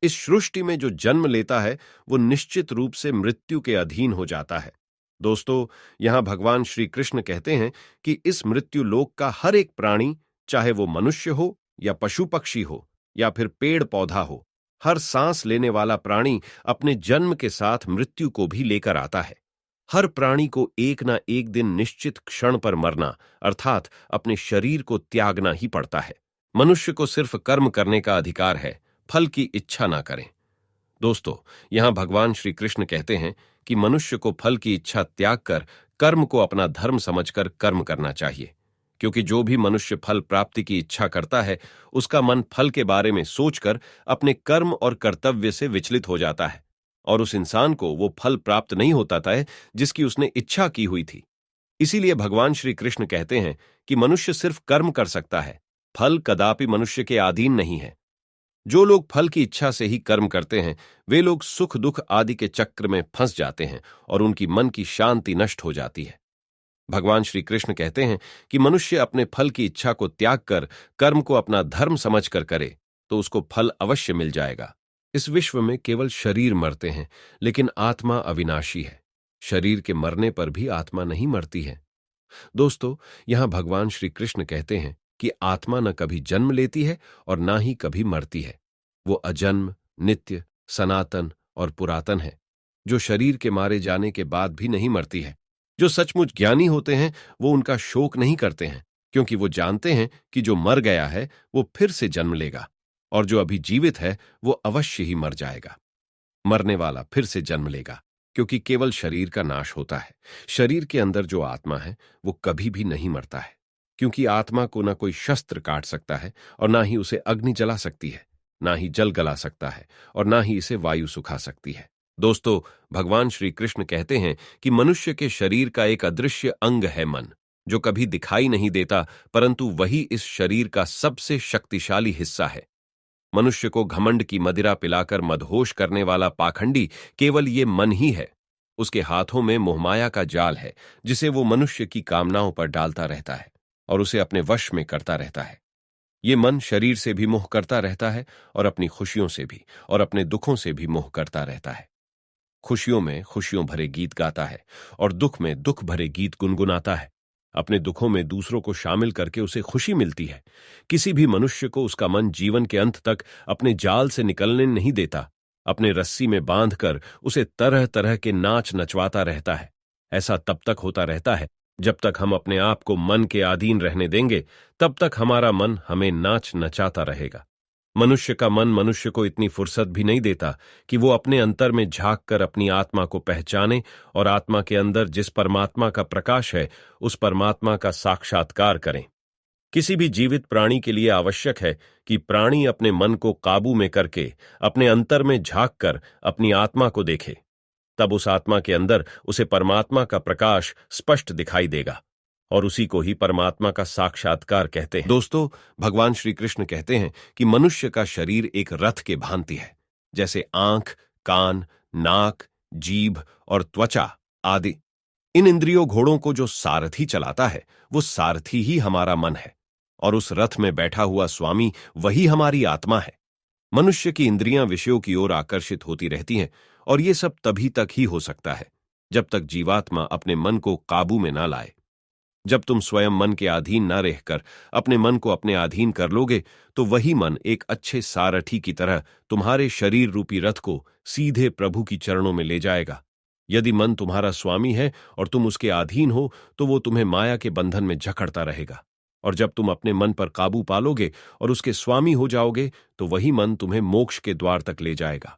इस सृष्टि में जो जन्म लेता है वो निश्चित रूप से मृत्यु के अधीन हो जाता है। दोस्तों, यहां भगवान श्री कृष्ण कहते हैं कि इस मृत्यु लोक का हर एक प्राणी, चाहे वो मनुष्य हो या पशु पक्षी हो या फिर पेड़ पौधा हो, हर सांस लेने वाला प्राणी अपने जन्म के साथ मृत्यु को भी लेकर आता है। हर प्राणी को एक ना एक दिन निश्चित क्षण पर मरना अर्थात अपने शरीर को त्यागना ही पड़ता है। मनुष्य को सिर्फ कर्म करने का अधिकार है, फल की इच्छा ना करें। दोस्तों, यहां भगवान श्री कृष्ण कहते हैं कि मनुष्य को फल की इच्छा त्याग कर कर्म को अपना धर्म समझकर कर्म करना चाहिए, क्योंकि जो भी मनुष्य फल प्राप्ति की इच्छा करता है उसका मन फल के बारे में सोचकर अपने कर्म और कर्तव्य से विचलित हो जाता है और उस इंसान को वो फल प्राप्त नहीं होता था जिसकी उसने इच्छा की हुई थी। इसीलिए भगवान श्री कृष्ण कहते हैं कि मनुष्य सिर्फ कर्म कर सकता है, फल कदापि मनुष्य के अधीन नहीं है। जो लोग फल की इच्छा से ही कर्म करते हैं वे लोग सुख दुख आदि के चक्र में फंस जाते हैं और उनकी मन की शांति नष्ट हो जाती है। भगवान श्री कृष्ण कहते हैं कि मनुष्य अपने फल की इच्छा को त्याग कर कर्म को अपना धर्म समझकर करे तो उसको फल अवश्य मिल जाएगा। इस विश्व में केवल शरीर मरते हैं, लेकिन आत्मा अविनाशी है। शरीर के मरने पर भी आत्मा नहीं मरती है। दोस्तों, यहां भगवान श्री कृष्ण कहते हैं कि आत्मा न कभी जन्म लेती है और ना ही कभी मरती है। वो अजन्म, नित्य, सनातन और पुरातन है, जो शरीर के मारे जाने के बाद भी नहीं मरती है। जो सचमुच ज्ञानी होते हैं वो उनका शोक नहीं करते हैं, क्योंकि वो जानते हैं कि जो मर गया है वो फिर से जन्म लेगा और जो अभी जीवित है वो अवश्य ही मर जाएगा। मरने वाला फिर से जन्म लेगा, क्योंकि केवल शरीर का नाश होता है। शरीर के अंदर जो आत्मा है वो कभी भी नहीं मरता है, क्योंकि आत्मा को ना कोई शस्त्र काट सकता है और ना ही उसे अग्नि जला सकती है, ना ही जल गला सकता है और ना ही इसे वायु सुखा सकती है। दोस्तों, भगवान श्री कृष्ण कहते हैं कि मनुष्य के शरीर का एक अदृश्य अंग है मन, जो कभी दिखाई नहीं देता, परंतु वही इस शरीर का सबसे शक्तिशाली हिस्सा है। मनुष्य को घमंड की मदिरा पिलाकर मदहोश करने वाला पाखंडी केवल ये मन ही है। उसके हाथों में मोहमाया का जाल है, जिसे वो मनुष्य की कामनाओं पर डालता रहता है और उसे अपने वश में करता रहता है। ये मन शरीर से भी मोह करता रहता है और अपनी खुशियों से भी और अपने दुखों से भी मोह करता रहता है। खुशियों में खुशियों भरे गीत गाता है और दुख में दुख भरे गीत गुनगुनाता है। अपने दुखों में दूसरों को शामिल करके उसे खुशी मिलती है। किसी भी मनुष्य को उसका मन जीवन के अंत तक अपने जाल से निकलने नहीं देता। अपने रस्सी में बांधकर उसे तरह तरह के नाच नचवाता रहता है। ऐसा तब तक होता रहता है जब तक हम अपने आप को मन के अधीन रहने देंगे, तब तक हमारा मन हमें नाच नचाता रहेगा। मनुष्य का मन मनुष्य को इतनी फुर्सत भी नहीं देता कि वो अपने अंतर में झांक कर अपनी आत्मा को पहचाने और आत्मा के अंदर जिस परमात्मा का प्रकाश है उस परमात्मा का साक्षात्कार करें। किसी भी जीवित प्राणी के लिए आवश्यक है कि प्राणी अपने मन को काबू में करके अपने अंतर में झांक कर अपनी आत्मा को देखे। तब उस आत्मा के अंदर उसे परमात्मा का प्रकाश स्पष्ट दिखाई देगा और उसी को ही परमात्मा का साक्षात्कार कहते हैं। दोस्तों, भगवान श्री कृष्ण कहते हैं कि मनुष्य का शरीर एक रथ के भांति है। जैसे आंख, कान, नाक, जीभ और त्वचा आदि इन इंद्रियों घोड़ों को जो सारथी चलाता है वो सारथी ही हमारा मन है और उस रथ में बैठा हुआ स्वामी वही हमारी आत्मा है। मनुष्य की इंद्रियां विषयों की ओर आकर्षित होती रहती हैं और ये सब तभी तक ही हो सकता है जब तक जीवात्मा अपने मन को काबू में ना लाए। जब तुम स्वयं मन के अधीन ना रहकर अपने मन को अपने अधीन कर लोगे तो वही मन एक अच्छे सारथी की तरह तुम्हारे शरीर रूपी रथ को सीधे प्रभु की चरणों में ले जाएगा। यदि मन तुम्हारा स्वामी है और तुम उसके अधीन हो तो वो तुम्हें माया के बंधन में जकड़ता रहेगा, और जब तुम अपने मन पर काबू पालोगे और उसके स्वामी हो जाओगे तो वही मन तुम्हें मोक्ष के द्वार तक ले जाएगा।